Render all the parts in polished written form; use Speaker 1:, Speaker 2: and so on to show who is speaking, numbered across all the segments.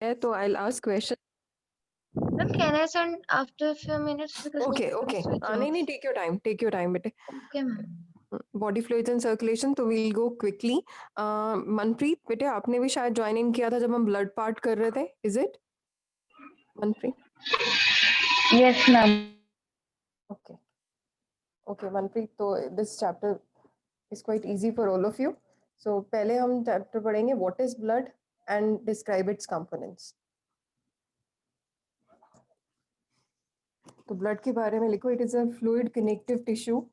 Speaker 1: है तो I'll ask question.
Speaker 2: Ma'am, can I send after a few minutes because we
Speaker 1: Okay,
Speaker 2: have to
Speaker 1: okay.
Speaker 2: switch
Speaker 1: नहीं
Speaker 2: off?
Speaker 1: नहीं, take your time बेटे.
Speaker 2: Okay, ma'am.
Speaker 1: Body fluids and circulation, तो we'll go quickly. Manpreet बेटे, आपने भी शायद join in किया था जब हम ब्लड पार्ट कर रहे थे, is it Manpreet?
Speaker 3: Yes, ma'am.
Speaker 1: Okay okay Manpreet, तो this chapter is quite easy for all of you. So पहले हम चैप्टर पढ़ेंगे what is blood and describe its components. तो ब्लड के बारे में लिखो, it is a fluid connective tissue.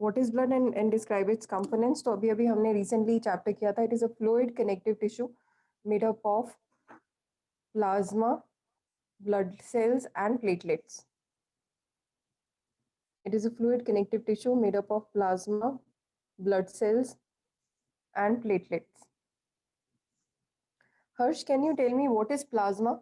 Speaker 1: What is blood and describe its components? तो अभी अभी हमने recently chapter किया था. It is a fluid connective tissue made up of plasma, blood cells and platelets. It is a fluid connective tissue made up of plasma, blood cells and platelets. Harsh, can you tell me what is plasma?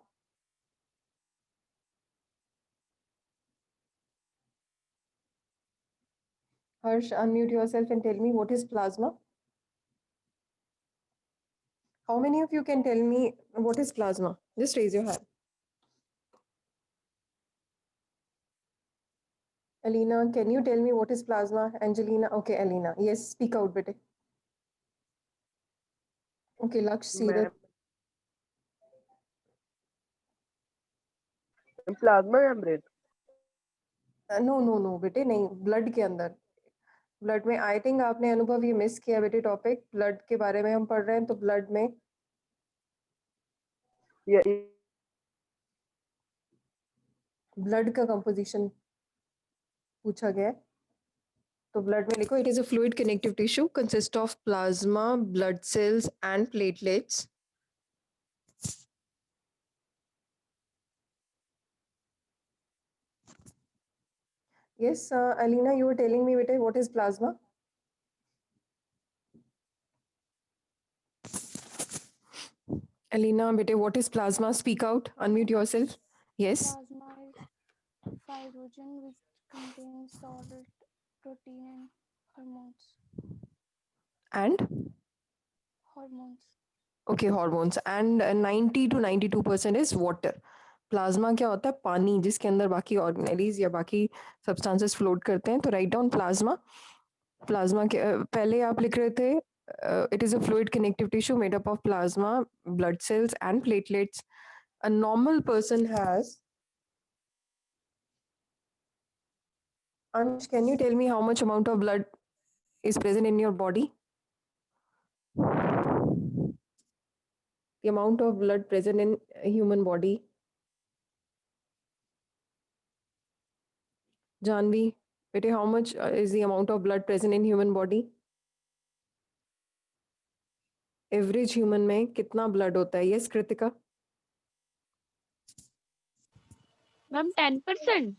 Speaker 1: Harsh, unmute yourself and tell me what is plasma. How many of you can tell me what is plasma? Just raise your hand. Alina, can you tell me what is plasma? Angelina, okay, Alina. Yes, speak out, bete. Okay, Laksh, Seerat.
Speaker 4: Plasma membrane.
Speaker 1: No no no बेटे, नहीं, blood के अंदर. Blood में I think आपने अनुभव ये miss किया बेटे. टॉपिक ब्लड के बारे में हम पढ़ रहे हैं, तो ब्लड में ब्लड का कंपोजिशन पूछा गया है. तो ब्लड में लिखो, it is a fluid connective tissue consist of plasma, blood cells and platelets. Yes, Alina, you were telling me bete, what is plasma? Alina, bete, what is plasma? Speak out, unmute yourself. Yes.
Speaker 5: Plasma is fibrogen which contains solid protein and hormones.
Speaker 1: And
Speaker 5: Hormones.
Speaker 1: okay, hormones. And 90 to 92% is water. Plasma क्या होता है? पानी, जिसके अंदर बाकी organelles या बाकी substances float करते हैं. तो राइट डाउन प्लाज्मा. प्लाज्मा के पहले आप लिख रहे थे, it is a fluid connective tissue made up of plasma, blood cells and platelets. A normal person has. Ansh, can you tell me how much amount of blood is present in your body? The amount of blood present in a human body. Janvi, bete, how much is the amount of blood present in human body? Average human में कितना blood होता है? Yes Kritika.
Speaker 3: Ma'am, 10%.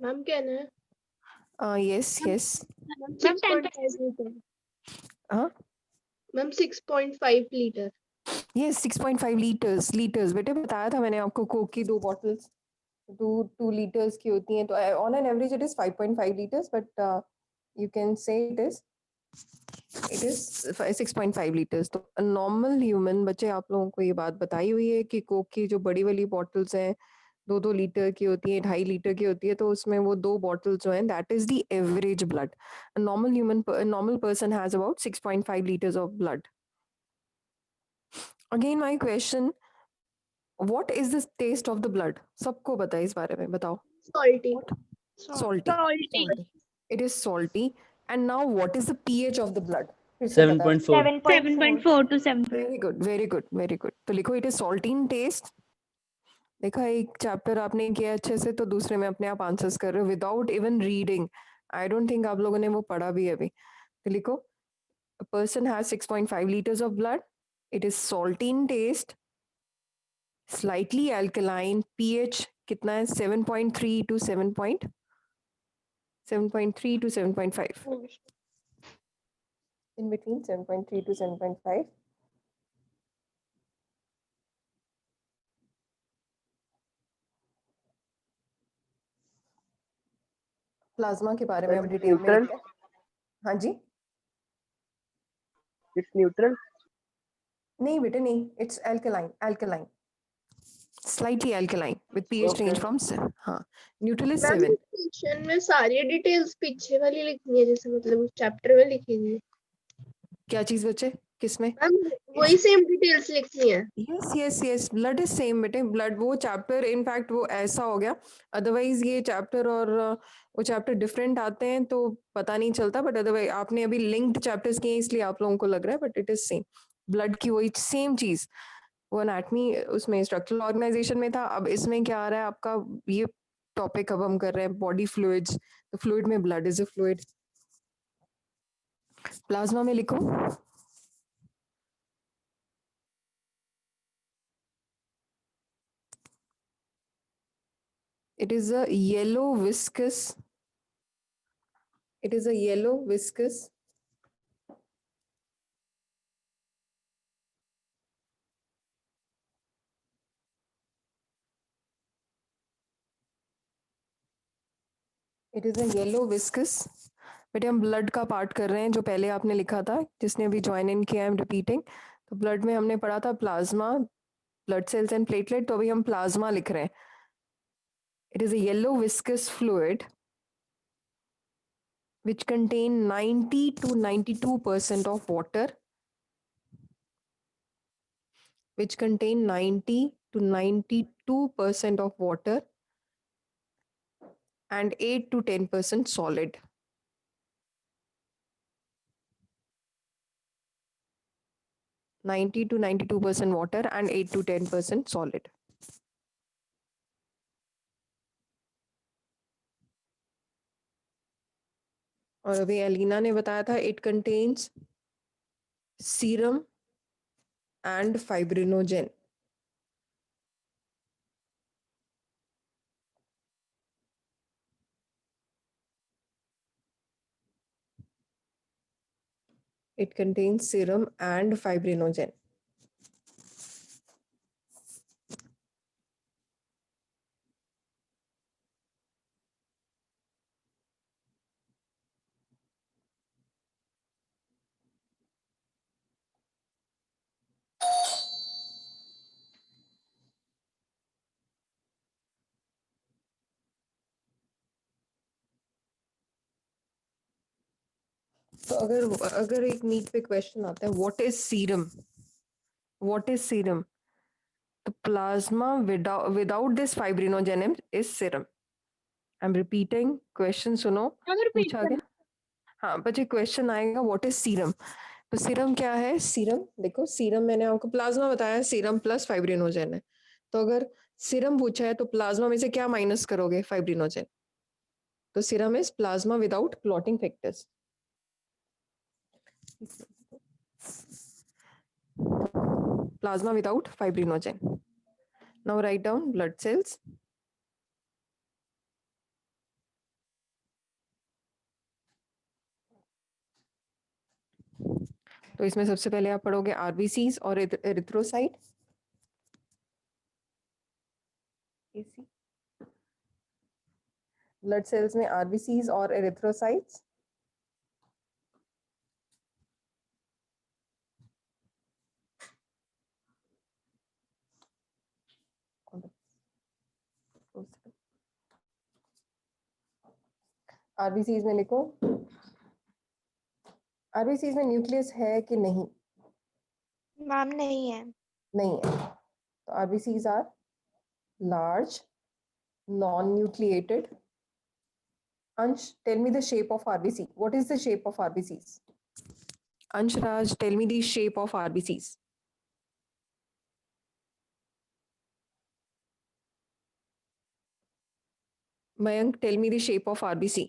Speaker 4: Ma'am कहना है.
Speaker 1: Yes yes.
Speaker 4: Ma'am
Speaker 3: Ma'am,
Speaker 4: 6.5 litre.
Speaker 1: हाँ
Speaker 4: ma'am 6.5 litre.
Speaker 1: Yes, 6.5 litres. Litres बेटे, बताया था मैंने आपको. कोक की 2 बॉटल्स 2 लीटर्स की होती हैं, तो on an average it is 5.5 litres, but you can say it is 6.5 litres. तो नॉर्मल ह्यूमन बच्चे, आप लोगों को ये बात बताई हुई है कि कोक की जो बड़ी वाली बॉटल्स हैं 2-2 लीटर की होती है, 2.5 लीटर की होती है, तो उसमें वो 2 बॉटल्स जो हैं, that is the average blood. Normal person has about 6.5 litres of blood. Again my question, what is the taste of the blood? सबको पता है इस बारे में, बताओ.
Speaker 4: Salty.
Speaker 1: Salty. It is salty. And now what is the pH of the blood? फिर से बताओ.
Speaker 6: 7.4.
Speaker 3: 7.4 to 7.
Speaker 1: Very good, very good, very good. तो लिखो, it is salty in taste. देखा, एक चैप्टर आपने किया अच्छे से, तो दूसरे में अपने आप आंसर्स कर रहे हो without even reading. I don't think आप लोगों ने वो पढ़ा भी है अभी. तो लिखो, a person has 6.5 liters of blood. It is salty in taste, slightly alkaline. pH कितना है? 7.3 to 7.3 to 7.5. In between 7.3 to 7.5. Plasma के बारे में अब
Speaker 6: It's
Speaker 1: डिटेल में
Speaker 6: neutral.
Speaker 1: लिखते हैं। हाँ जी,
Speaker 6: It's neutral.
Speaker 1: नहीं बेटे नहीं, it's alkaline slightly alkaline with pH
Speaker 6: Okay.
Speaker 1: Range from हाँ न्यूट्रल इज
Speaker 4: मैम
Speaker 1: 7।
Speaker 4: क्वेश्चन में सारी डिटेल्स पीछे वाली लिखनी है, जैसे मतलब चैप्टर में लिखेंगे
Speaker 1: क्या चीज बच्चे, किसमें?
Speaker 4: मैम, वही सेम डिटेल्स लिखनी है।
Speaker 1: Yes yes yes, blood is same बेटे, ब्लड वो चैप्टर इनफैक्ट वो ऐसा हो गया, अदरवाइज ये चैप्टर और वो चैप्टर डिफरेंट आते हैं तो पता नहीं चलता, बट अदरवाइज आपने अभी लिंक्ड चैप्टर्स किए इसलिए आप लोगों को लग रहा है, but it is same, blood की वही सेम चीज, वो एनाटमी उसमें स्ट्रक्चरल ऑर्गेनाइजेशन में था, अब इसमें क्या आ रहा है आपका, ये टॉपिक अब हम कर रहे हैं बॉडी फ्लूइड्स, तो फ्लूइड में blood is a fluid. Plasma में लिखो, it is a yellow viscous, it is a yellow viscous it is a yellow viscous, बेटे हम ब्लड का पार्ट कर रहे हैं जो पहले आपने लिखा था, जिसने अभी ज्वाइन इन किया, आई एम रिपीटिंग, तो ब्लड में हमने पढ़ा था plasma, blood cells and platelet, तो अभी हम प्लाज्मा लिख रहे हैं। It is a yellow viscous fluid which contain 90 to 92% of water, which contain 90 to 92% of water and 8 to 10% solid. 90 to 92% water and 8 to 10% solid. और अभी एलिना ने बताया था it contains serum and fibrinogen. It contains serum and fibrinogen. तो अगर एक NEET पे question आता है what is serum, what is serum, तो plasma without this fibrinogen is serum. I am repeating, question सुनो, पूछा गया, हाँ बच्चे क्वेश्चन आएगा व्हाट इज सीरम, तो सीरम क्या है, सीरम देखो, सीरम मैंने आपको प्लाज्मा बताया, सीरम प्लस फाइब्रिनोजेन है, तो अगर सीरम पूछा है तो प्लाज्मा में से क्या माइनस करोगे, फाइब्रिनोजेन, तो serum is plasma without clotting factors. Plasma without fibrinogen. Now write down blood cells. तो इसमें सबसे पहले आप पढ़ोगे आरबीसीज और एरिथ्रोसाइट। ब्लड सेल्स में आरबीसीज और एरिथ्रोसाइट्स, आरबीसीज में लिखो, आरबीसीज में न्यूक्लियस है कि नहीं,
Speaker 2: मैम नहीं है।
Speaker 1: नहीं है, तो RBCs are large non nucleated. Ansh, tell me the shape of RBC. What is the shape of RBCs? Ansh Raj, tell me the shape of RBCs. Mayank, tell me the shape of RBC.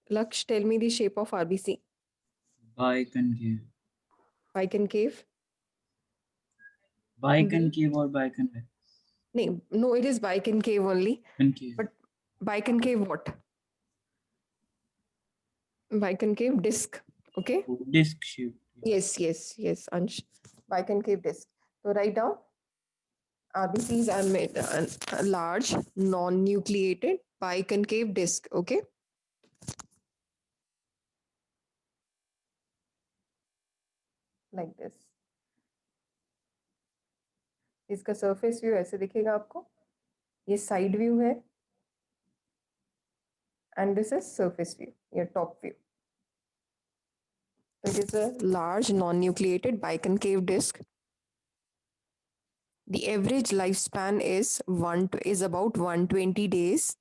Speaker 1: Laksh, tell me the shape of RBC.
Speaker 7: Biconcave.
Speaker 1: Biconcave?
Speaker 7: Biconcave or biconvex?
Speaker 1: No, it is biconcave only.
Speaker 7: Concave.
Speaker 1: But biconcave what? Biconcave disc. Okay?
Speaker 7: Disc shape.
Speaker 1: Yes, Ansh. Biconcave disc. So write down. RBCs are made a large, non-nucleated biconcave disc. Okay. Like this. इसका surface view ऐसे दिखेगा आपको. ये side view है. And this is surface view, your top view. It is a large, non-nucleated biconcave disc. The average lifespan is about 120 days.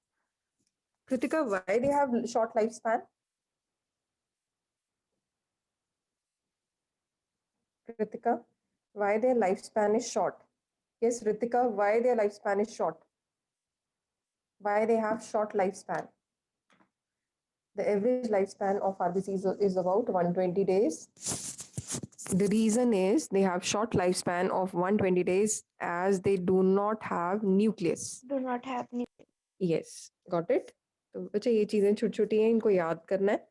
Speaker 1: Kritika, why they have short lifespan? Kritika, why their lifespan is short? Yes, Ritika, why their lifespan is short? Why they have short lifespan? The average lifespan of RBCs is about 120 days. The reason is they have short lifespan of 120 days as they do not have nucleus.
Speaker 5: Do not have
Speaker 1: Yes, got it? तो बच्चे ये चीजें छोटी छोटी हैं, इनको याद करना है.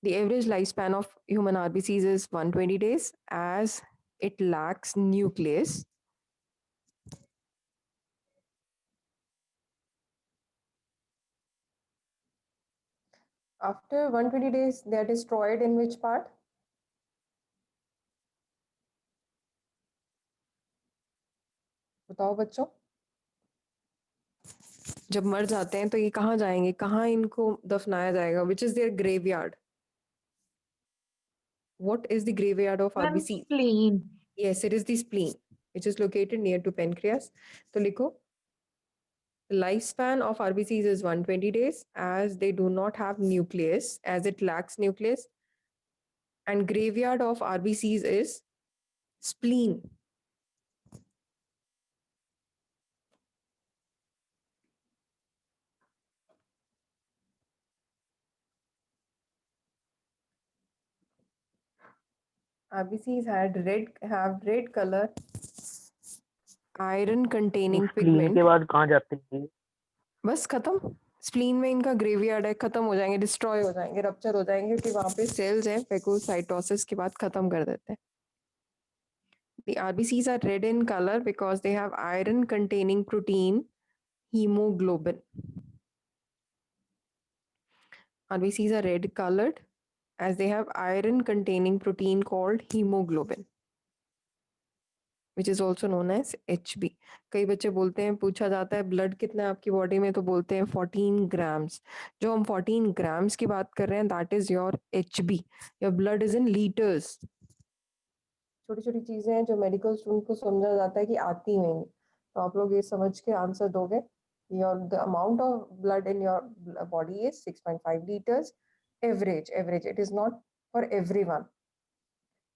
Speaker 1: The average lifespan of human RBCs is 120 days as it lacks nucleus. After 120 days, they are destroyed in which part? बताओ बच्चों. जब मर जाते हैं तो ये कहाँ जाएंगे, कहाँ इनको दफनाया जाएगा? Which is their graveyard? What is the graveyard of RBC?
Speaker 3: Spleen.
Speaker 1: Yes, it is the spleen, which is located near to pancreas. तो लिखो, the lifespan of RBCs is 120 days as they do not have nucleus, as it lacks nucleus. And graveyard of RBCs is spleen. RBCs have red color, iron containing
Speaker 6: spleen
Speaker 1: pigment.
Speaker 6: के बाद कहाँ जाते हैं?
Speaker 1: बस खत्म. Spleen में इनका graveyard है, खत्म हो जाएंगे, डिस्ट्रॉय हो जाएंगे, रप्चर हो जाएंगे क्योंकि वहां पे सेल्स हैं, फेगोसाइटोसिस के बाद खत्म कर देते हैं. The RBCs are red in color because they have iron containing protein hemoglobin. RBCs are red colored as they have iron containing protein called hemoglobin, which is also known as HB. कई बच्चे बोलते हैं, पूछा जाता है blood कितना है आपकी बॉडी में, तो बोलते हैं 14 ग्राम्स. जो हम 14 ग्राम्स की बात कर रहे हैं, that is your HB. Your blood is in litres. छोटी छोटी चीजें हैं जो मेडिकल स्टूडेंट को समझा जाता है कि आती नहीं, तो आप लोग ये समझ के आंसर दोगे. The amount of blood in your body is 6.5 liters average. It is not for everyone.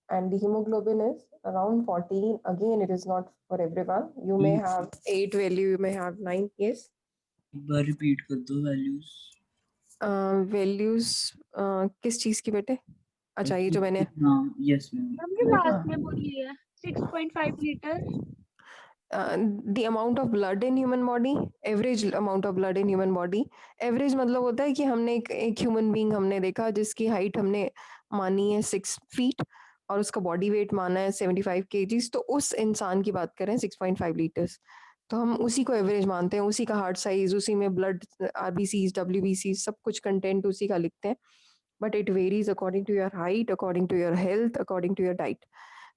Speaker 1: And the hemoglobin is around 14. Again, it is not for everyone. You may have 8 value, you may have 9. Yes.
Speaker 7: एक बार repeat कर दो values.
Speaker 1: Values किस चीज की बेटे? अच्छा, ये जो मैंने,
Speaker 7: हाँ यस मैम.
Speaker 3: मैम ये लास्ट में बोली है 6.5 litre.
Speaker 1: the amount of blood in human body, average amount of blood in human body. Average मतलब होता है कि हमने एक ह्यूमन बीइंग हमने देखा जिसकी हाइट हमने मानी है 6 फीट और उसका बॉडी वेट माना है 75 kgs, तो उस इंसान की बात करें 6.5 लीटर्स, तो हम उसी को एवरेज मानते हैं. उसी का हार्ट साइज, उसी में ब्लड, RBCs, WBCs, सब कुछ कंटेंट उसी का लिखते हैं. But it varies according to your height, according to your health, according to your diet.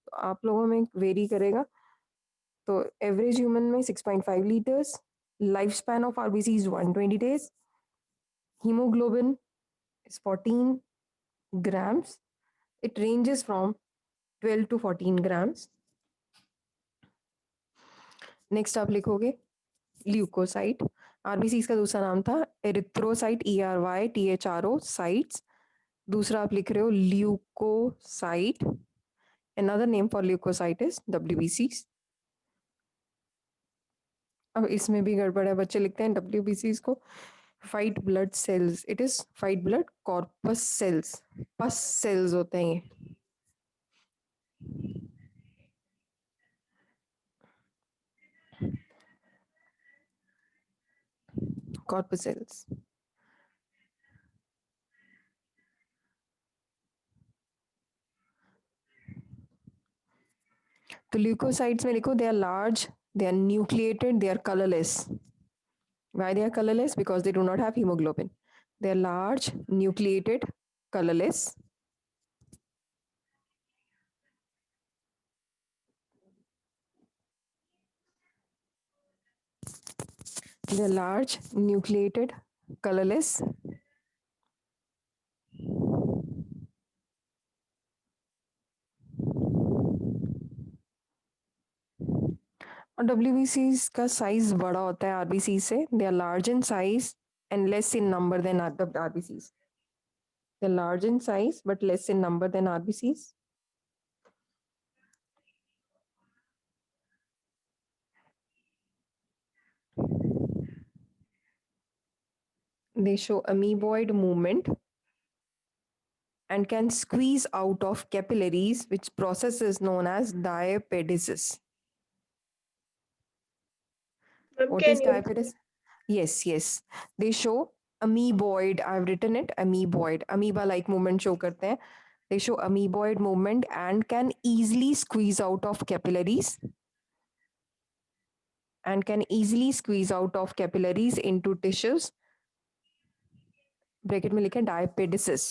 Speaker 1: तो आप लोगों में वेरी करेगा. तो एवरेज ह्यूमन में 6.5 litres, life span of RBC is 120 days, hemoglobin is 14 grams. It ranges from 12 to 14 grams. Next आप लिखोगे leucocyte. RBC का दूसरा नाम था एरिथ्रोसाइट, ERYTHRO साइट्स. दूसरा आप लिख रहे हो leucocyte. Another name for leukocyte is WBCs. अब इसमें भी गड़बड़ है, बच्चे लिखते हैं WBCs को fight blood cells. It is fight blood corpus cells. Pus cells होते हैं ये. Corpus cells. तो ल्यूकोसाइट्स में लिखो they are large They are nucleated, they are colorless. Why they are colorless? Because they do not have hemoglobin. They are large, nucleated, colorless. They are large, nucleated, colorless. और WBCs का size बड़ा होता है RBC से. They are large in size and less in number than the RBCs. They are large in size but less in number than RBCs. They show amoeboid movement and can squeeze out of capillaries, which process is known as diapedesis.
Speaker 4: Ma'am,
Speaker 1: What
Speaker 4: can
Speaker 1: is
Speaker 4: you
Speaker 1: diabetes? Yes, yes. They show amoeboid. I've written it amoeboid. Amoeba-like movement show karte hain. They show amoeboid movement and can easily squeeze out of capillaries. And can easily squeeze out of capillaries into tissues. Bracket में लिखा है diapedesis.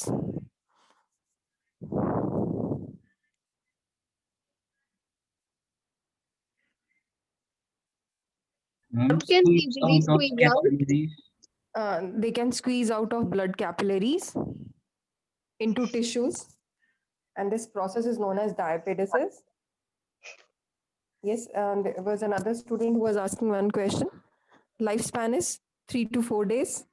Speaker 7: Ma'am,
Speaker 4: can
Speaker 7: squeeze
Speaker 4: easily
Speaker 7: out of
Speaker 4: squeeze out?
Speaker 7: capillaries.
Speaker 1: They can squeeze out of blood capillaries into tissues, and this process is known as diapedesis. Yes, there was another student who was asking one question. Lifespan is 3 to 4 days.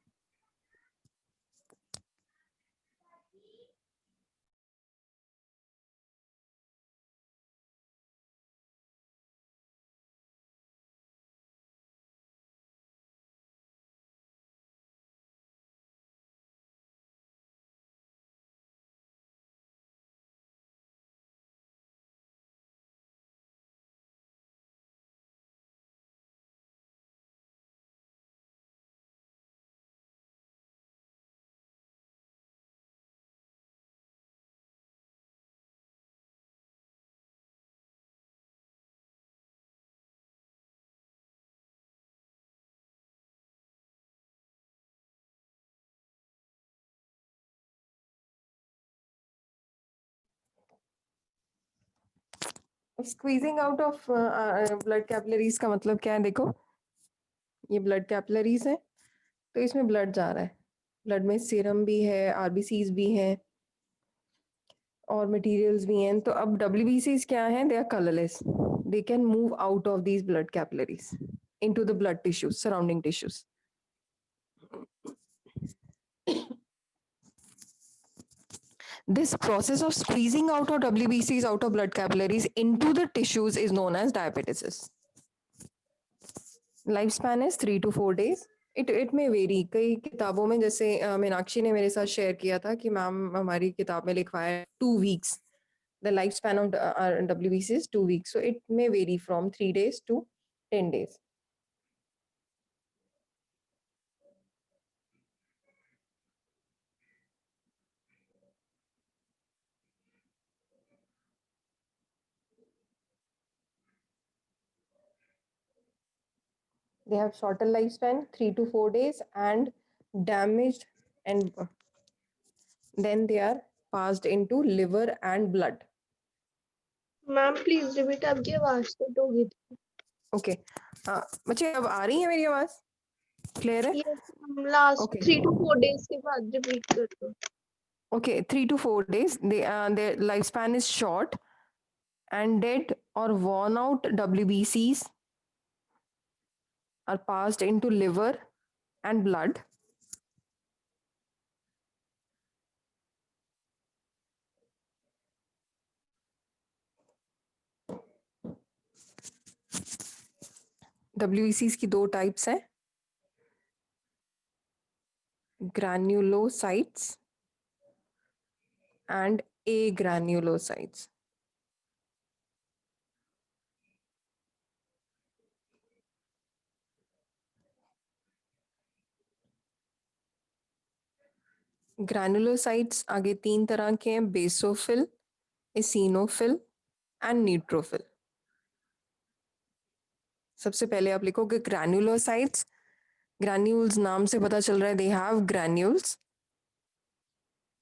Speaker 1: Squeezing out of blood capillaries का मतलब क्या है? देखो, ये blood capillaries है, तो इसमें blood जा रहा है. ब्लड में सीरम भी है, आरबीसीज भी हैं और मटेरियल्स भी हैं. तो अब WBCs क्या हैं? They are colourless. They can move out of these blood capillaries into the blood tissues, surrounding tissues. This process of squeezing out of WBCs out of blood capillaries into the tissues is known as diapetesis. Lifespan is 3 to 4 days. It may vary. कई किताबों में, जैसे मीनाक्षी ने मेरे साथ share किया था कि मैम हमारी किताब में लिखवाया है 2 weeks. The lifespan of WBC is 2 weeks. So it may vary from 3 days to 10 days. They have shorter lifespan, 3 to 4 days, and damaged, and then they are passed into liver and blood.
Speaker 4: Ma'am please repeat, आपकी आवाज cut हो गई थी.
Speaker 1: Okay, बच्चे अब आ रही है मेरी आवाज? क्लियर है?
Speaker 4: ये लास्ट
Speaker 1: Okay.
Speaker 4: 3 to 4 days के बाद रिपीट कर दो.
Speaker 1: Okay, 3 to 4 days. Their lifespan is short, and dead or worn out WBCs are passed into liver and blood. WBCs की 2 टाइप्स हैं, granulocytes and agranulocytes. ग्रैनुलोसाइट्स आगे 3 तरह के हैं, बेसोफिल, eosinophil and neutrophil. सबसे पहले आप लिखोगे ग्रैन्युलोसाइट्स। ग्रैन्यूल्स नाम से पता चल रहा है दे हैव ग्रैन्यूल्स।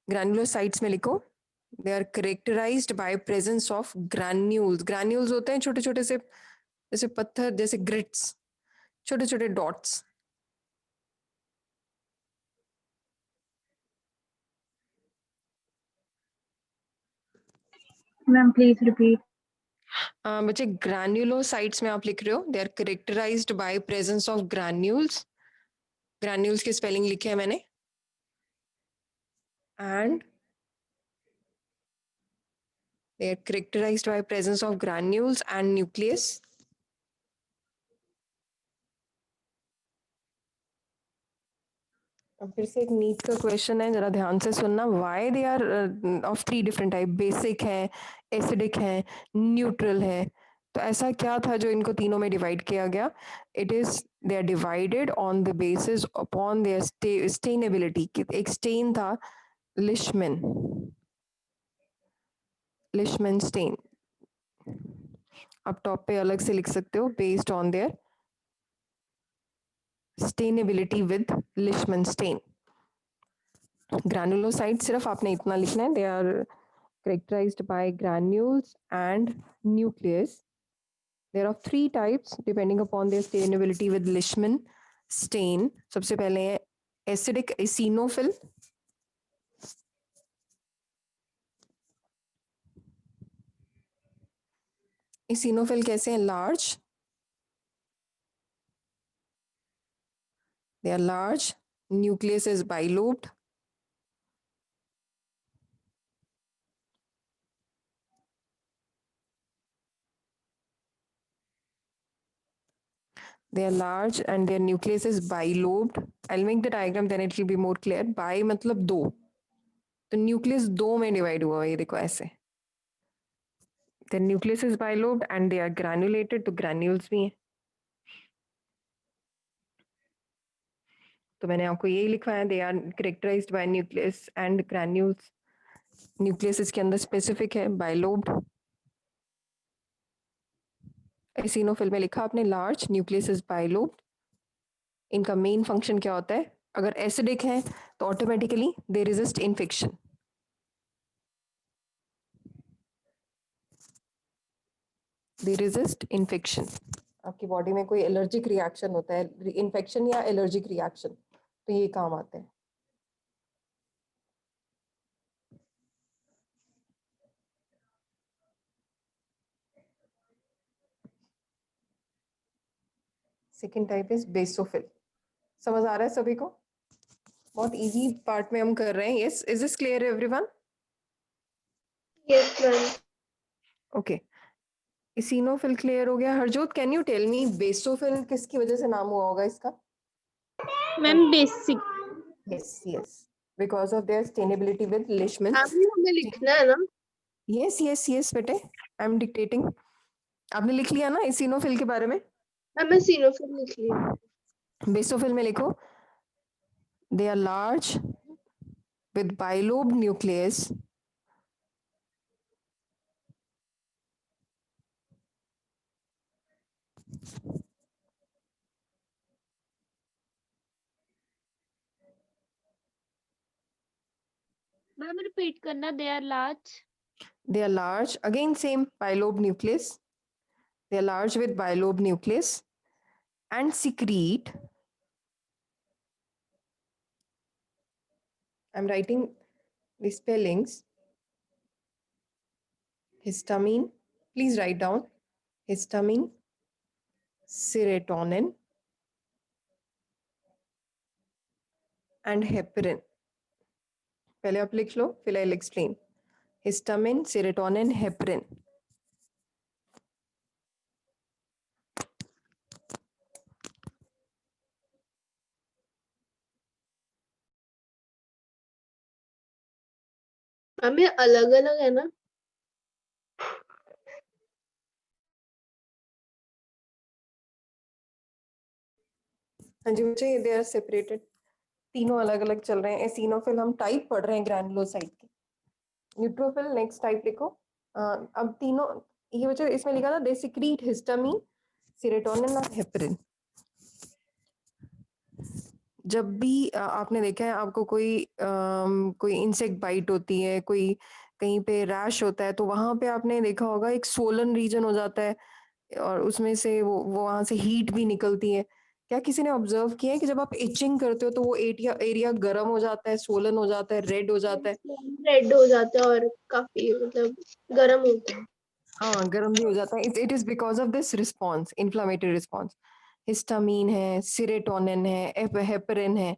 Speaker 1: ग्रैन्युलोसाइट्स में लिखो they are characterised by presence of granules. Granules होते हैं छोटे छोटे से, जैसे पत्थर, जैसे ग्रिट्स, छोटे छोटे डॉट्स।
Speaker 3: Ma'am please repeat.
Speaker 1: बच्चे ग्रैन्युलोसाइट्स में आप लिख रहे हो they are characterised by presence of granules. Granules की स्पेलिंग लिखे है मैंने। And they are characterized by presence of granules and nucleus. अब फिर से एक नीट का क्वेश्चन है, जरा ध्यान से सुनना। Why they are of 3 different type, basic है, एसिडिक है, न्यूट्रल है। तो ऐसा क्या था जो इनको तीनों में डिवाइड किया गया? It is they are divided on the basis upon their stainability. एक स्टेन था लिशमन, लिशमन स्टेन। आप टॉप पे अलग से लिख सकते हो, based on their stainability with Leishman stain. Granulocyte सिर्फ आपने इतना लिखना है, they are characterized by granules and nucleus. There are 3 types depending upon their stainability with Leishman stain. सबसे पहले है acidic eosinophil. Eosinophil कैसे हैं? Large. They are large. Nucleus is bilobed. They are large and their nucleus is bilobed. I'll make the diagram, then it will be more clear. Bi मतलब दो, तो nucleus दो में डिवाइड हुआ है, ये देखो ऐसे। The nucleus is bilobed and they are granulated, तो granules भी हैं। तो मैंने आपको यही लिखवाया, they are characterised by nucleus and granules. Nucleus इसके अंदर स्पेसिफिक है, बाइलोब्ड। एसिनोफिल में लिखा आपने लार्ज, न्यूक्लियस इज बाइलोब्ड। इनका मेन फंक्शन क्या होता है? अगर एसिडिक है तो automatically they resist infection. They resist infection. आपकी बॉडी में कोई एलर्जिक रिएक्शन होता है, इन्फेक्शन या एलर्जिक रिएक्शन, तो ये काम आते हैं। Second type is basophil. समझ आ रहा है सभी को? बहुत इजी पार्ट में हम कर रहे हैं। Yes, is this clear everyone?
Speaker 4: Yes ma'am.
Speaker 1: Okay, eosinophil clear हो गया। Harjot, can you tell me basophil किसकी वजह से नाम हुआ होगा इसका?
Speaker 3: Ma'am basic.
Speaker 1: Yes yes, because of their stainability with Leishman.
Speaker 4: अभी हमें लिखना है ना?
Speaker 1: यस यस यस बेटे, आई एम डिक्टेटिंग। आपने लिख लिया ना इसिनोफिल के बारे में?
Speaker 4: हमें सिनोफिल लिख लिया।
Speaker 1: बेसोफिल में लिखो they are large with bilobe nucleus
Speaker 3: ma'am repeat करना, they are large.
Speaker 1: they are large, again same bilobe nucleus, they are large with bilobe nucleus and secrete, I'm writing the spellings, histamine, please write down histamine, serotonin and heparin. पहले आप लिख लो, फिर I'll explain. Histamine, serotonin, heparin.
Speaker 4: हमें अलग अलग है ना?
Speaker 1: हाँ जी बच्चे, दे आर सेपरेटेड, तीनों अलग अलग चल रहे हैं। एसिनोफिल हम टाइप पढ़ रहे हैं ग्रैनुलोसाइट की। न्यूट्रोफिल नेक्स्ट टाइप लिखो। अब तीनों ये बच्चे इसमें लिखा था दे सिक्रीट हिस्टामीन, सेरोटोनिन और हेपरिन। जब भी आपने देखा है आपको कोई इंसेक्ट बाइट होती है, कोई कहीं पे रैश होता है, तो वहां पे आपने देखा होगा एक सोलन रीजन हो जाता है और उसमें से वो वहां से हीट भी निकलती है। क्या किसी ने ऑब्जर्व किया है कि जब आप इचिंग करते हो तो वो एरिया एरिया गर्म हो जाता है, सोलन हो जाता है, रेड हो जाता है?
Speaker 4: रेड हो जाता है और काफी मतलब गर्म होता है।
Speaker 1: हाँ, गर्म भी हो जाता है। It is because of this response, inflammatory response. Histamine है, सिरेटोनिन है, हेपरिन है।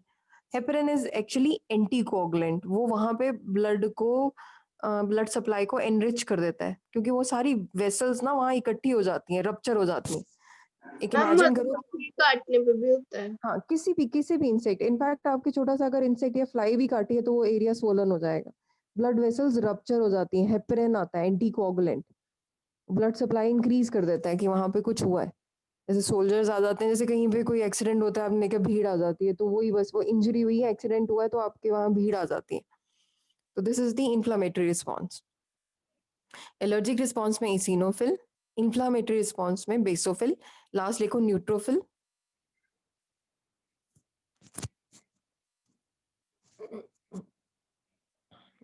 Speaker 1: Heparin is actually anticoagulant. वो वहां पे ब्लड सप्लाई को एनरिच कर देता है, क्योंकि वो सारी वेसल्स ना वहाँ इकट्ठी हो जाती हैं, रप्चर हो जाती हैं। एक
Speaker 4: मैम
Speaker 1: इमेजिन करो,
Speaker 4: मधुमक्खी काटने पे भी होता है।
Speaker 1: हाँ, किसी भी इंसेक्ट, इनफैक्ट आपके छोटा सा अगर इंसेक्ट या फ्लाई भी काटी है तो वो एरिया स्वोलन हो जाएगा, ब्लड वेसल्स रप्चर हो जाती हैं। हेपरिन आता है एंटीकोगुलेंट, ब्लड सप्लाई इंक्रीज कर देता है कि वहां पे कुछ हुआ है। जैसे सोल्जर्स आ जाते हैं, जैसे कहीं पे कोई एक्सीडेंट होता है, आपने क्या भीड़ आ जाती है, तो वही बस वो इंजरी हुई है, एक्सीडेंट हुआ है, तो आपके वहां भीड़ आ जाती है। तो this is the inflammatory response. Allergic response में इसिनोफिल, इन्फ्लामेटरी रिस्पॉन्स में बेसोफिल, लास्ट लिखो न्यूट्रोफिल।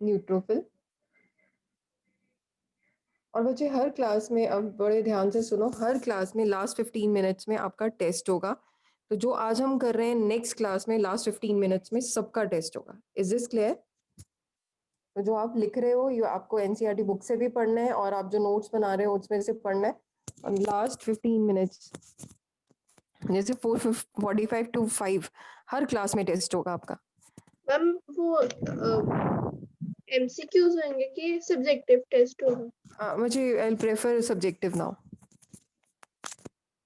Speaker 1: न्यूट्रोफिल। और बच्चे हर क्लास में, अब बड़े ध्यान से सुनो, हर क्लास में लास्ट 15 मिनट्स में आपका टेस्ट होगा। तो जो आज हम कर रहे हैं, नेक्स्ट क्लास में लास्ट 15 मिनट्स में सबका टेस्ट होगा। Is this clear? तो जो आप लिख रहे हो, ये आपको एनसीईआरटी बुक से भी पढ़ना है और आप जो नोट्स बना रहे हो उसमें से पढ़ना है। और लास्ट 15 मिनट्स जैसे 4:45 to 5 हर क्लास में टेस्ट होगा आपका।
Speaker 4: मैम वो एमसीक्यूज होंगे कि सब्जेक्टिव टेस्ट होगा?
Speaker 1: हाँ, मुझे आई प्रेफर सब्जेक्टिव नाउ,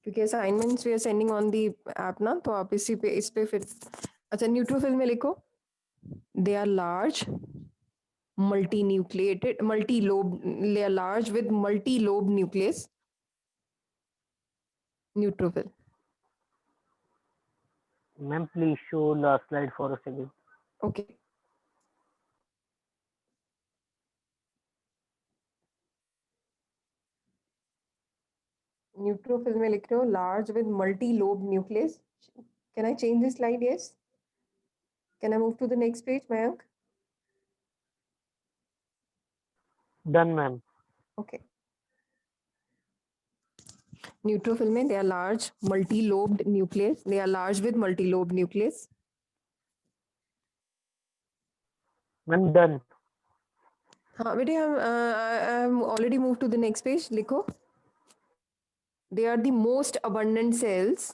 Speaker 1: क्योंकि assignments we are sending on the app ना, तो आप इस पे फिर। अच्छा, न्यूट्रोफिल में लिखो, they are large multinucleated multi-lobe, they are large with multi-lobe nucleus. Neutrophil.
Speaker 6: Ma'am, please show last slide for a second.
Speaker 1: Okay. Neutrophil में लिख रहे हो large with multi-lobe nucleus. Can I change this slide? Yes. Can I move to the next page, Mayank?
Speaker 6: Done, ma'am.
Speaker 1: Okay. Neutrophil में they are large multi-lobed nucleus. They are large with multi-lobed nucleus.
Speaker 6: Ma'am, done.
Speaker 1: हाँ बेटे, I'm already moved to the next page. लिखो, they are the most abundant cells.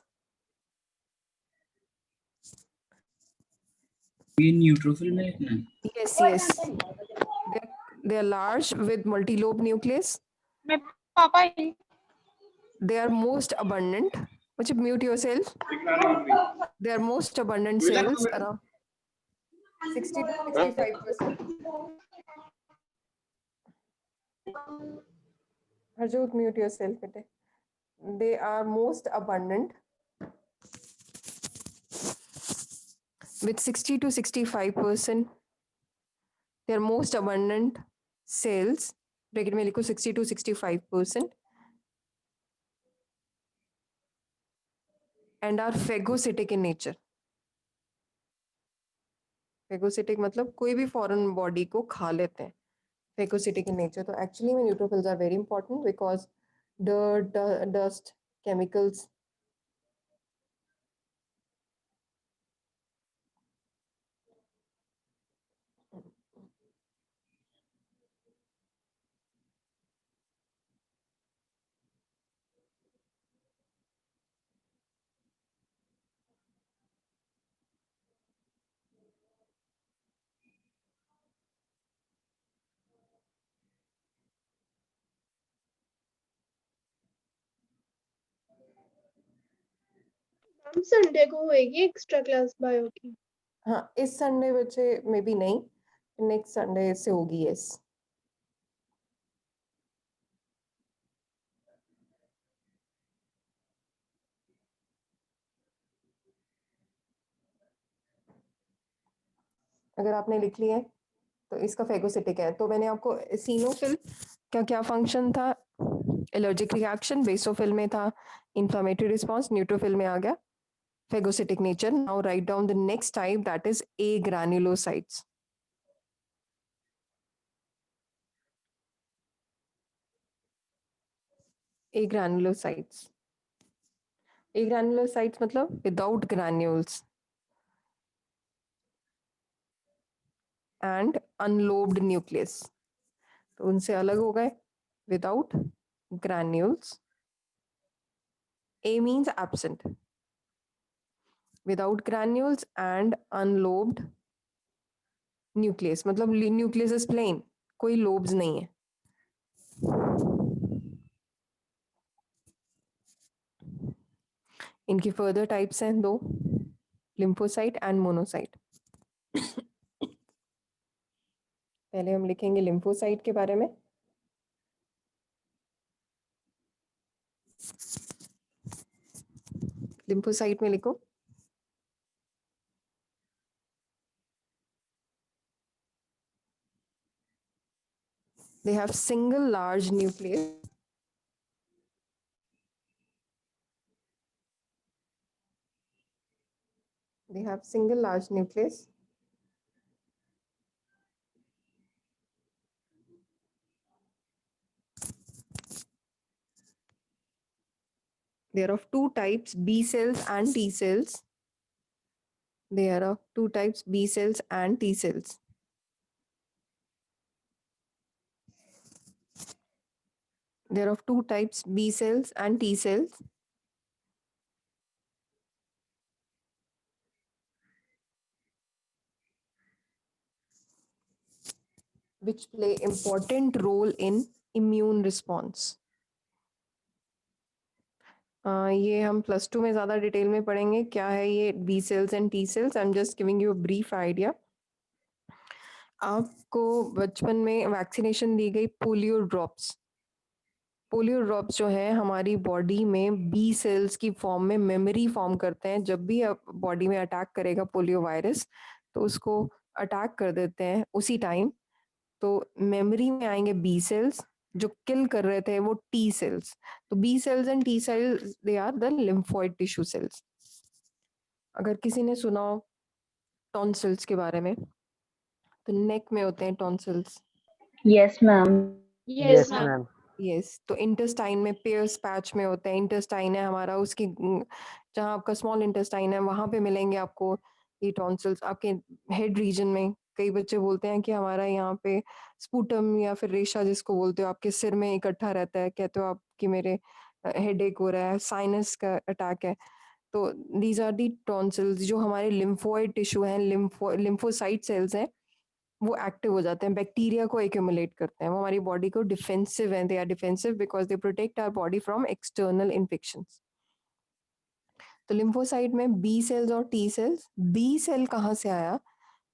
Speaker 7: ये neutrophil में लिखना है?
Speaker 1: Yes, yes. They are large with multi-lobe nucleus. They are most abundant. Would you mute yourself? They are most abundant cells, around 60 to 65%. Harjot, mute yourself. Bete. They are most abundant with 60 to 65%. They are most abundant cells. Bracket में लिखो 60 to 65%. And are phagocytic in nature. Phagocytic मतलब कोई भी foreign body को खा लेते हैं. Phagocytic in nature. So actually, neutrophils are very important because dirt, dust, chemicals.
Speaker 4: हम संडे को होएगी एक्स्ट्रा क्लास बायो की?
Speaker 1: हाँ, इस संडे बच्चे मे बी नहीं, नेक्स्ट संडे से होगी। यस। अगर आपने लिख लिया है तो इसका फेगोसिटिक है। तो मैंने आपको सिनोफिल का क्या फंक्शन था, एलर्जिक रिएक्शन, बेसोफिल में था इंफ्लेमेटरी रिस्पॉन्स, न्यूट्रोफिल में आ गया phagocytic nature. Now write down the next type, that is agranulocytes. Agranulocytes. Agranulocytes मतलब without granules and unlobed nucleus. तो उनसे अलग हो गए, without granules. A means absent. Without granules and unlobed nucleus मतलब nucleus is plain, कोई lobes नहीं है. इनकी फर्दर टाइप्स हैं दो, लिम्फोसाइट एंड मोनोसाइट. पहले हम लिखेंगे लिम्फोसाइट के बारे में. लिम्फोसाइट में लिखो they have single large nucleus. They have single large nucleus. They are of two types, B cells and T cells. They are of two types, B cells and T cells. They are of two types, B cells and T cells. Which play important role in immune response. ये हम +2 में ज़्यादा detail में पढ़ेंगे क्या है ये B cells and T cells. I am just giving you a brief idea. आपको बचपन में वैक्सीनेशन दी गई पोलियो ड्रॉप्स. पोलियो ड्रॉप्स जो है हमारी बॉडी में बी सेल्स की फॉर्म में मेमोरी फॉर्म करते हैं. जब भी बॉडी में अटैक करेगा पोलियो वायरस तो उसको अटैक कर देते हैं उसी टाइम. तो मेमोरी में आएंगे बी सेल्स, जो किल कर रहे थे वो टी सेल्स. तो B cells and T cells they are the lymphoid tissue cells. अगर किसी ने सुना हो टॉन्सिल्स के बारे में, तो नेक में होते हैं tonsils.
Speaker 8: Yes, ma'am.
Speaker 6: Yes, ma'am.
Speaker 1: Yes. तो इंटेस्टाइन में पेयर्स पैच में होते हैं. इंटेस्टाइन है हमारा, उसकी जहाँ आपका स्मॉल इंटेस्टाइन है वहां पे मिलेंगे आपको ये टॉन्सिल्स. आपके हेड रीजन में कई बच्चे बोलते हैं कि हमारा यहाँ पे स्पूटम या फिर रेशा जिसको बोलते हो आपके सिर में इकट्ठा रहता है. कहते हो आप कि मेरे हेड एक हो रहा है, साइनस का अटैक है. तो दीज आर दी टॉन्सिल्स जो हमारे लिम्फोइड टिश्यू हैं, लिम्फोसाइट सेल्स हैं, वो एक्टिव हो जाते हैं, बैक्टीरिया को एक्यूमुलेट करते हैं. वो हमारी बॉडी को डिफेंसिव हैं. They are defensive because they protect our body from external infections. तो लिम्फोसाइट में बी सेल्स और टी सेल्स. बी सेल कहाँ से आया?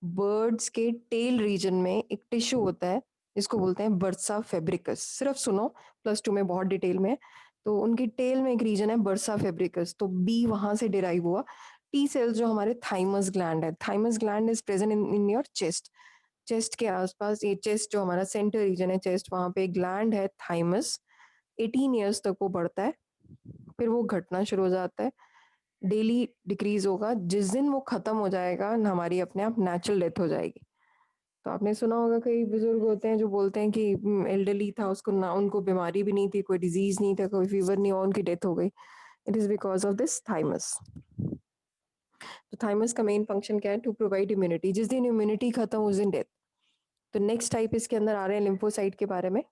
Speaker 1: बर्ड्स के टेल रीजन में एक टिश्यू होता है जिसको बोलते हैं बर्सा फेब्रिकस. सिर्फ सुनो, +2 में बहुत डिटेल में. तो उनकी टेल में एक रीजन है बर्सा फेब्रिकस, तो बी वहां से डिराइव हुआ. टी सेल्स जो हमारे थाइमस ग्लैंड है, thymus gland is present in your chest. Chest के आसपास, ये चेस्ट जो हमारा सेंटर रीजन है चेस्ट, वहां पे एक ग्लैंड है थाइमस. 18 ईयर्स तक वो बढ़ता है, फिर वो घटना शुरू हो जाता है, डेली डिक्रीज होगा. जिस दिन वो खत्म हो जाएगा हमारी अपने आप नेचुरल डेथ हो जाएगी. तो आपने सुना होगा कई बुजुर्ग होते हैं जो बोलते हैं कि एल्डरली था, उसको ना, उनको बीमारी भी नहीं थी, कोई डिजीज नहीं था, कोई फीवर नहीं हुआ, उनकी डेथ हो गई. It is because of this thymus. तो थाइमस का मेन फंक्शन क्या है? To provide immunity. जिस दिन इम्यूनिटी खत्म उस दिन डेथ. तो नेक्स्ट टाइप इसके अंदर आ रहे हैं लिम्फोसाइट के बारे में,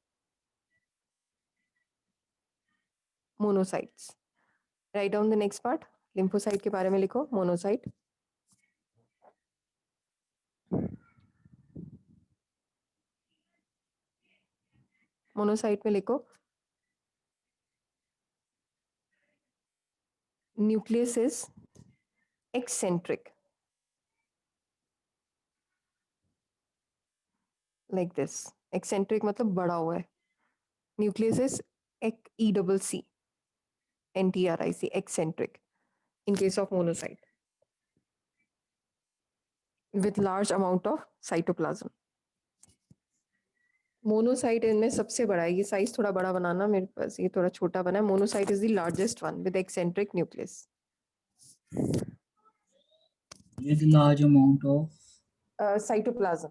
Speaker 1: monocytes. Write down the next part. Lymphocyte के बारे में लिखो मोनोसाइट. मोनोसाइट में लिखो nucleus is eccentric like this. Eccentric मतलब बड़ा हुआ है. Nucleus is ECC NTRIC, eccentric in case of monocyte, with large amount of cytoplasm. Monocyte इनमें सबसे बड़ा है, ये साइज थोड़ा बड़ा बनाना, मेरे पास ये थोड़ा छोटा बना है। Monocyte is the largest one with eccentric nucleus.
Speaker 7: With large amount of
Speaker 1: cytoplasm.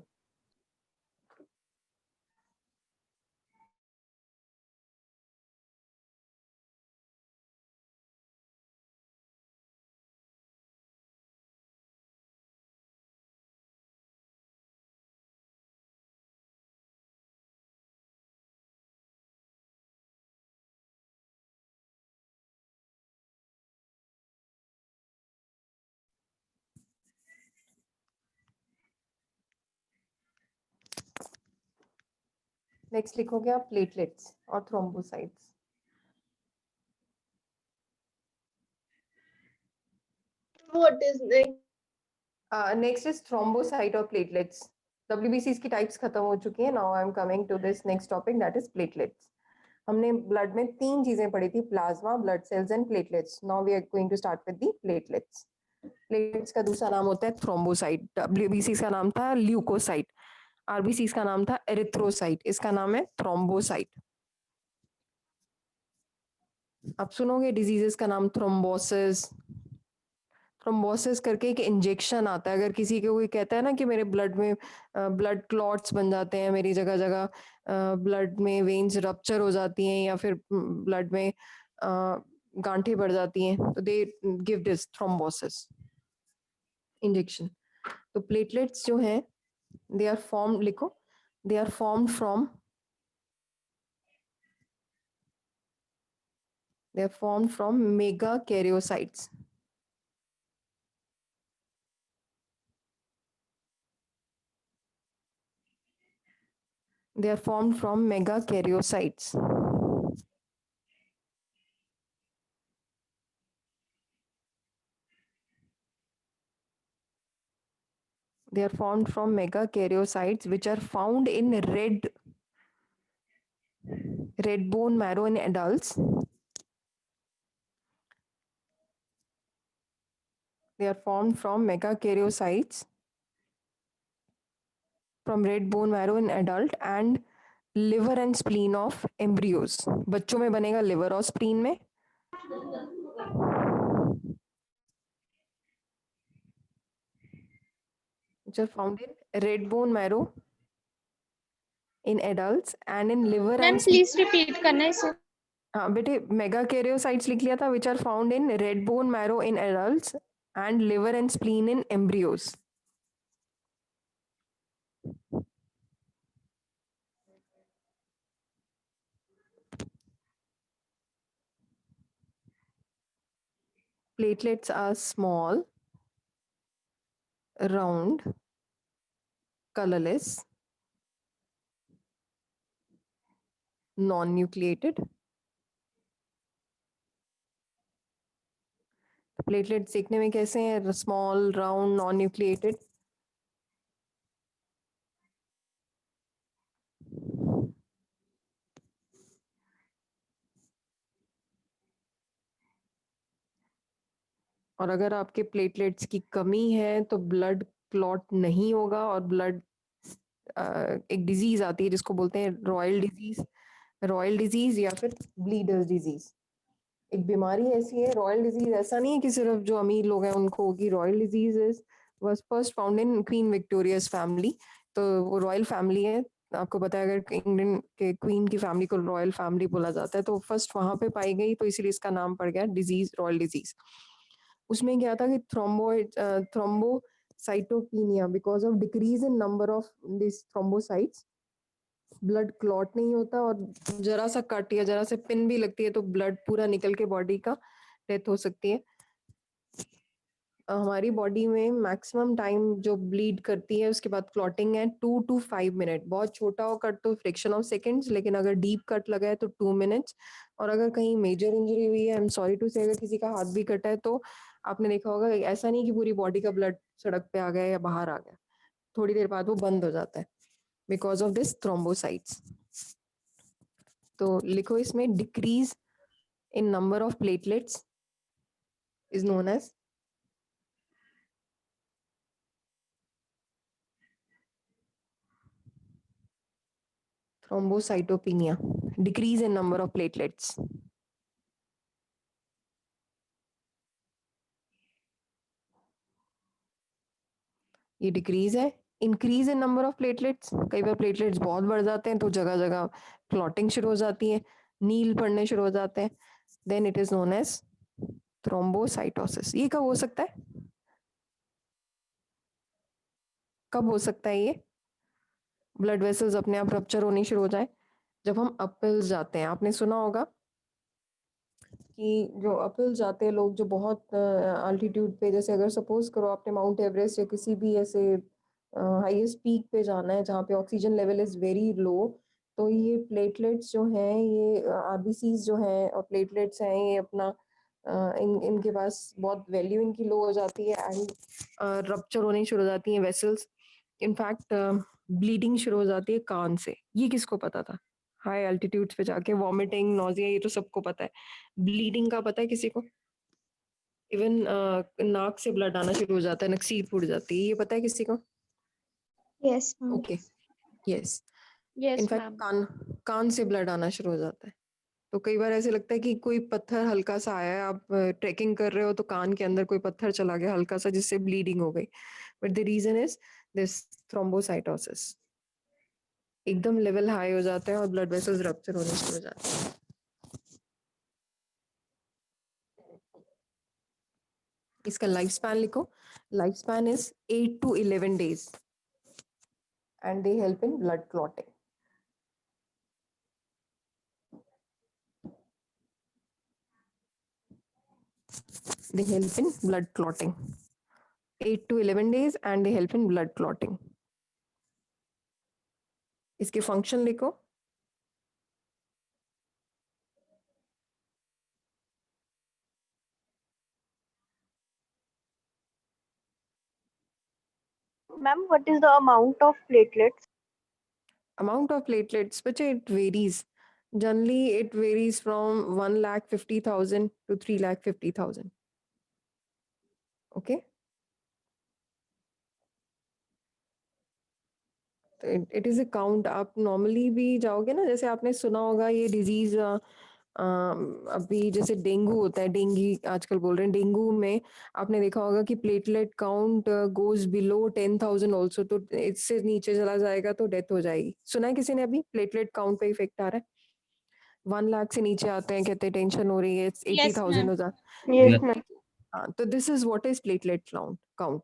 Speaker 1: Next लिखोगे आप प्लेटलेट्स और thrombocytes.
Speaker 4: What is next?
Speaker 1: Next is thrombocyte और प्लेटलेट्स। WBCs की टाइप्स खत्म हो चुकी है। Now I am coming to this next topic, that is platelets. हमने ब्लड में 3 चीजें पढ़ी थी, plasma, blood cells and platelets. Now we are going to start with the platelets. Platelets का दूसरा नाम होता है थ्रोम्बोसाइट। WBCs का नाम था ल्यूकोसाइट। RBCs का नाम था एरिथ्रोसाइट, इसका नाम है थ्रोम्बोसाइट। आप सुनोगे डिजीजेस का नाम थ्रोम्बोसिस। थ्रोम्बोसिस करके एक इंजेक्शन आता है, अगर किसी को कोई कहता है ना कि मेरे ब्लड में ब्लड क्लॉट्स बन जाते हैं, मेरी जगह जगह ब्लड में वेन्स रप्चर हो जाती हैं, या फिर ब्लड में गांठें बढ़ जाती हैं, तो they give this thrombosis injection. तो प्लेटलेट्स जो हैं, दे आर फॉर्म, लिखो, they are form from, they are formed from megakaryocytes. They are formed from megakaryocytes. They are formed from megakaryocytes, which are found in red bone marrow in adults. They are formed from megakaryocytes from red bone marrow in adult and liver and spleen of embryos. बच्चों में बनेगा liver और spleen में। Which are found in red bone marrow in adults and in liver
Speaker 3: ma'am
Speaker 1: and
Speaker 3: please repeat करना इसे।
Speaker 1: हाँ बेटे, megakaryocytes लिख लिया था, which are found in red bone marrow in adults and liver and spleen in embryos. Platelets are small, round, colorless, non-nucleated. Platelets देखने में कैसे हैं? Small, round, non nucleated. और अगर आपके प्लेटलेट्स की कमी है तो ब्लड क्लॉट नहीं होगा, और ब्लड एक डिजीज आती है जिसको बोलते हैं रॉयल डिजीज या फिर ब्लीडर्स डिजीज। एक बीमारी ऐसी है रॉयल डिजीज, ऐसा नहीं है कि सिर्फ जो अमीर लोग हैं उनको होगी। Royal disease is was first found in queen Victoria's family. तो वो रॉयल फैमिली है, आपको पता है, अगर इंडियन के क्वीन की फैमिली को रॉयल फैमिली बोला जाता है, तो फर्स्ट वहां पे पाई गई, तो इसीलिए इसका नाम पड़ गया डिजीज, रॉयल डिजीज। उसमें क्या था कि thrombocytopenia, because of decrease in number of this thrombocytes, blood clot नहीं होता, और जरा सा कट या जरा से पिन भी लगती है तो ब्लड पूरा निकल के बॉडी का डेथ हो सकती है। हमारी बॉडी में मैक्सिमम टाइम जो ब्लीड करती है उसके बाद क्लॉटिंग है 2 to 5 मिनट। बहुत छोटा हो कट तो फ्रैक्शन ऑफ सेकेंड्स, लेकिन अगर डीप कट लगा है तो 2 मिनट्स। और अगर कहीं मेजर इंजरी हुई है, आई एम सॉरी टू से, अगर किसी का हाथ भी कटा है, तो आपने देखा होगा ऐसा नहीं कि पूरी बॉडी का ब्लड सड़क पे आ गया या बाहर आ गया, थोड़ी देर बाद वो बंद हो जाता है बिकॉज ऑफ दिस थ्रोम्बोसाइट्स। तो लिखो इसमें, decrease in number of platelets is known as thrombocytopenia, decrease in number of platelets. ये डिक्रीज है. Increase in number of platelets, कई बार प्लेटलेट्स बहुत बढ़ जाते हैं तो जगह जगह क्लॉटिंग शुरू हो जाती है, नील पड़ने शुरू हो जाते हैं. Then it is known as thrombocytosis. ये कब हो सकता है? कब हो सकता है ये? ब्लड वेसल्स अपने आप रप्चर होनी शुरू हो जाए जब हम अपहिल्स जाते हैं. आपने सुना होगा कि जो अपहिल्स जाते हैं लोग, जो बहुत अल्टीट्यूड पे, जैसे अगर सपोज करो आपने माउंट एवरेस्ट या किसी भी ऐसे हाईएस्ट पीक पे जाना है जहाँ पे oxygen level is very low, तो ये प्लेटलेट्स जो हैं, ये आरबीसीज जो हैं और प्लेटलेट्स हैं, ये अपना इनके पास बहुत वैल्यू इनकी लो हो जाती है एंड रप्चर होनी शुरू हो जाती हैं वेसल्स. इनफैक्ट ब्लीडिंग शुरू हो जाती है कान से. ये किसको पता था? हाई एल्टीट्यूड्स पे जाके वॉमिटिंग, नोजिया, ये तो सबको पता है. ब्लीडिंग का पता है किसी को? इवन नाक से ब्लड आना शुरू हो जाता है, नक्सीर फूट जाती है, ये पता है किसी को?
Speaker 2: Yes, ma'am.
Speaker 1: Okay, yes.
Speaker 3: Yes,
Speaker 1: in fact
Speaker 3: ma'am.
Speaker 1: कान से ब्लड आना शुरू हो जाता है. तो कई बार ऐसे लगता है कि कोई पत्थर हल्का सा आया है, आप ट्रेकिंग कर रहे हो तो कान के अंदर कोई पत्थर चला गया हल्का सा, जिससे ब्लीडिंग हो गई. But the reason is this thrombocytosis. एकदम लेवल हाई हो जाता है और ब्लड वेसल्स रप्चर होने शुरू हो जाते हैं. इसका लाइफ स्पैन लिखो. Life span is 8 to 11 days and they help in blood clotting. They help in blood clotting. 8 to 11 days and they help in blood clotting. इसके फंक्शन लिखो.
Speaker 8: Ma'am, what is the amount of platelets?
Speaker 1: Amount of platelets, but it varies. Generally, it varies from 1,50,000 to 3,50,000. Okay. It is a count. आप normally भी जाओगे ना, जैसे आपने सुना होगा ये डिजीज अभी जैसे डेंगू होता है, डेंगी आजकल बोल रहे हैं, डेंगू में आपने देखा होगा कि platelet count goes below 10,000 also, तो इससे नीचे चला जाएगा तो डेथ हो जाएगी. सुना है किसी ने अभी प्लेटलेट काउंट पे इफेक्ट आ रहा है? 1 लाख से नीचे आते हैं, कहते हैं टेंशन हो रही है, 80,000
Speaker 3: ma'am.
Speaker 1: हो जाता.
Speaker 8: Yes, ma'am.
Speaker 1: हाँ, तो this is what is platelet count.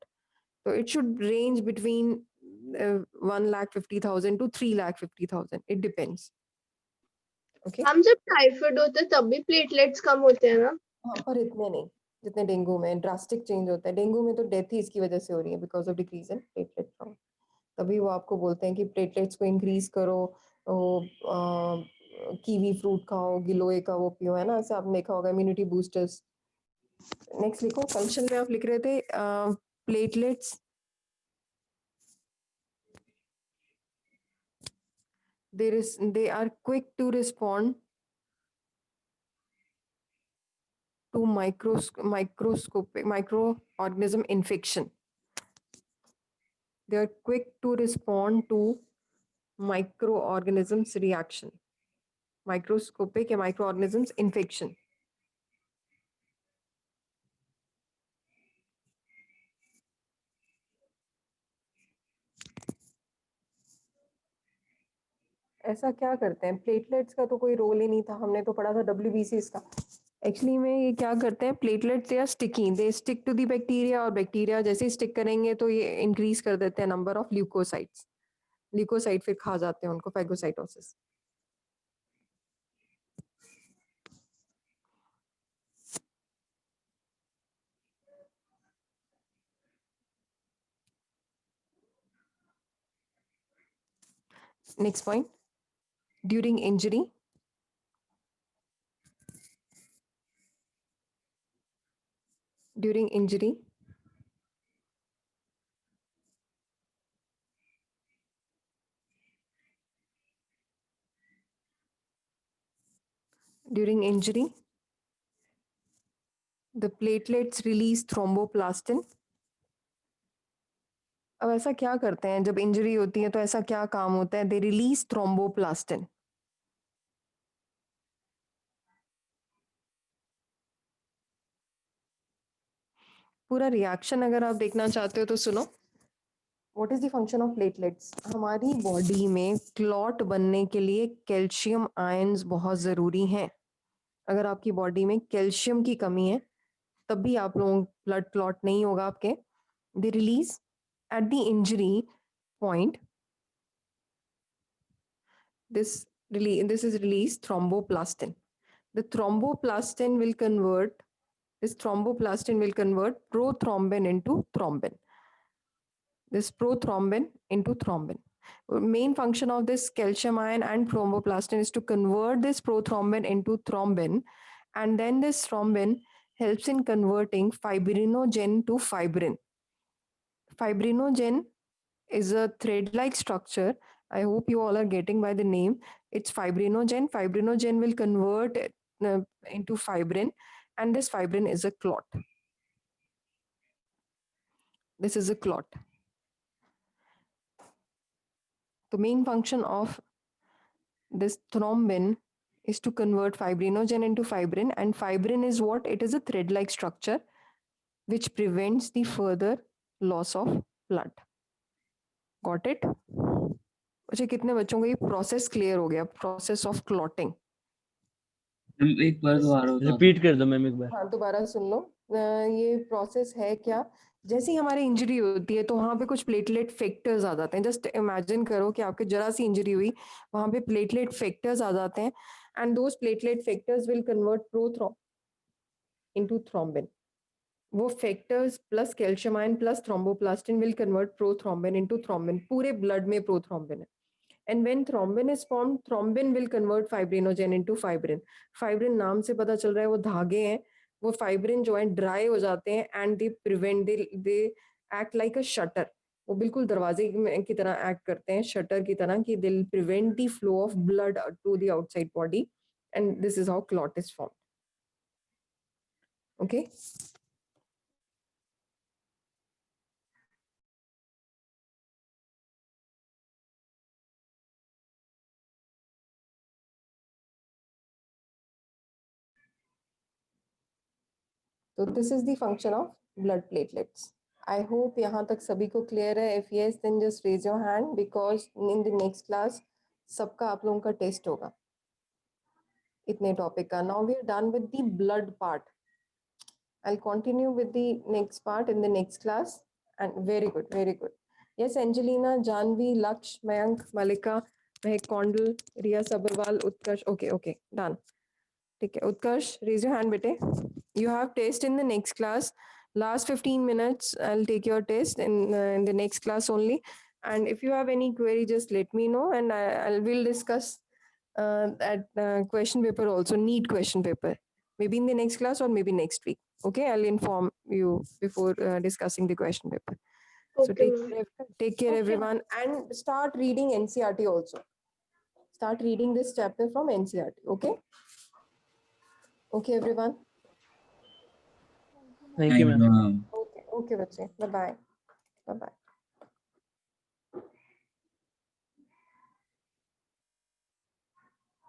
Speaker 1: So it should range between 1,50,000 to 3,50,000. It depends. Okay.
Speaker 4: हम जब टाइफाइड होता है तब भी प्लेटलेट्स कम होते हैं ना?
Speaker 1: हाँ, पर इतने नहीं जितने डेंगू में. ड्रास्टिक चेंज होता है. डेंगू में तो डेथ ही इसकी वजह से हो रही है, because of decrease in platelet count. तभी वो आपको बोलते हैं कि प्लेटलेट्स को इंक्रीज करो, कीवी फ्रूट खाओ, गिलोय का वो पियो, है ना, ऐसे आपने देखा होगा, इम्यूनिटी बूस्टर्स. नेक्स्ट लिखो. फंक्शन में आप लिख रहे थे platelets they are quick to respond to microscopic microorganism infection. They are quick to respond to microorganisms reaction. Microscopic या microorganisms infection. ऐसा क्या करते हैं? प्लेटलेट्स का तो कोई रोल ही नहीं था, हमने तो पढ़ा था WBC का. एक्चुअली में ये क्या करते हैं, प्लेटलेट्स या sticking, they stick to the bacteria, और बैक्टीरिया जैसे ही स्टिक करेंगे तो ये इंक्रीज कर देते हैं नंबर ऑफ ल्यूकोसाइट्स. ल्यूकोसाइट फिर खा जाते हैं उनको, phagocytosis. Next point. During injury, during injury, during injury, the platelets release thromboplastin. अब ऐसा क्या करते हैं जब इंजरी होती है, तो ऐसा क्या काम होता है? They release thromboplastin. पूरा रिएक्शन अगर आप देखना चाहते हो तो सुनो। What is the function of platelets? हमारी बॉडी में क्लॉट बनने के लिए कैल्शियम आयंस बहुत जरूरी हैं। अगर आपकी बॉडी में कैल्शियम की कमी है तब भी आप लोगों ब्लड क्लॉट नहीं होगा आपके। They release at the injury point this is released thromboplastin. The thromboplastin will convert prothrombin into thrombin. This prothrombin into thrombin. Main function of this calcium ion and thromboplastin is to convert this prothrombin into thrombin, and then this thrombin helps in converting fibrinogen to fibrin. Fibrinogen is a thread-like structure. I hope you all are getting by the name. It's fibrinogen. Fibrinogen will convert into fibrin, and this fibrin is a clot. This is a clot. The main function of this thrombin is to convert fibrinogen into fibrin, and fibrin is what? It is a thread-like structure which prevents the further loss of blood. Got it? मुझे कितने बच्चों को ये process clear हो गया? Process of clotting.
Speaker 7: Ma'am एक बार दोबारा बता दो।
Speaker 6: रिपीट कर दो मैम एक बार।
Speaker 1: हाँ, दोबारा सुन लो। ये प्रोसेस है क्या? जैसे ही हमारी इंजरी होती है तो वहाँ पे कुछ प्लेटलेट फैक्टर्स आ जाते हैं। जस्ट इमेजिन करो कि आपके जरा सी इंजरी हुई, वहाँ पे प्लेटलेट फैक्टर्स आ जाते हैं, and those platelet factors will convert prothrombin into thrombin. वो factors plus calcium ion plus thromboplastin will convert prothrombin into thrombin. पूरे ब्लड में प्रोथ्रोम्बिन है। And when thrombin is formed, thrombin will convert fibrinogen into fibrin. Fibrin नाम से पता चल रहा है वो धागे हैं। वो फाइब्रिन जो है ड्राई हो जाते हैं, and they act like a shutter. वो बिल्कुल दरवाजे की तरह एक्ट करते हैं, शटर की तरह, कि they prevent the flow of blood to the outside body, and this is how clot is formed. Okay, तो this is the function of blood platelets. I hope यहाँ तक सभी को क्लियर है। If yes then just raise your hand, because in the next class सबका आप लोगों का टेस्ट होगा इतने टॉपिक का। Now we are done with the blood part. I will continue with the next part in the next class, and very good, very good. Yes, Angelina, Janvi, Lakshya, Mayank, Malika, Mahak Kaundal, Riya Sabharwal, Utkarsh. Okay okay, done. ठीक है, Utkarsh, raise your hand बेटे। You have test in the next class. Last 15 minutes, I'll take your test in the next class only. And if you have any query, just let me know, and we'll discuss that question paper also, need question paper. Maybe in the next class or maybe next week. Okay, I'll inform you before discussing the question paper. So
Speaker 4: Okay,
Speaker 1: take care everyone, and start reading NCERT also. Start reading this chapter from NCERT. Okay. Okay, everyone.
Speaker 6: Thank you ma'am.
Speaker 1: Okay, okay, बच्चे, bye bye, bye bye.